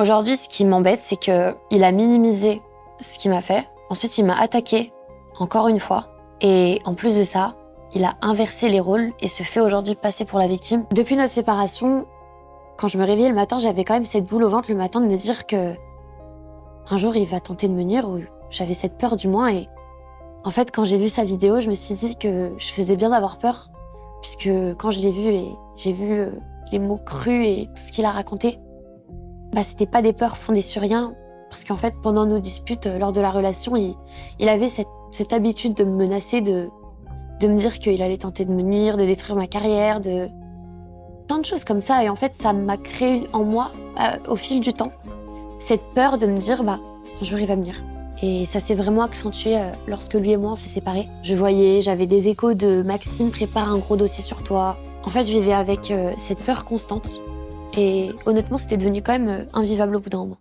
Aujourd'hui, ce qui m'embête, c'est qu'il a minimisé ce qu'il m'a fait. Ensuite, il m'a attaqué, encore une fois. Et en plus de ça, il a inversé les rôles et se fait aujourd'hui passer pour la victime. Depuis notre séparation, quand je me réveillais le matin, j'avais quand même cette boule au ventre le matin de me dire que un jour, il va tenter de me nuire, ou j'avais cette peur du moins. Et en fait, quand j'ai vu sa vidéo, je me suis dit que je faisais bien d'avoir peur, puisque quand je l'ai vu et j'ai vu les mots crus et tout ce qu'il a raconté, c'était pas des peurs fondées sur rien, parce qu'en fait, pendant nos disputes, lors de la relation, il avait cette habitude de me menacer, de me dire qu'il allait tenter de me nuire, de détruire ma carrière, de plein de choses comme ça. Et en fait, ça m'a créé en moi, au fil du temps, cette peur de me dire, un jour il va venir. Et ça s'est vraiment accentué lorsque lui et moi on s'est séparés. J'avais des échos de Maxime prépare un gros dossier sur toi. En fait, je vivais avec cette peur constante. Et honnêtement, c'était devenu quand même invivable au bout d'un moment.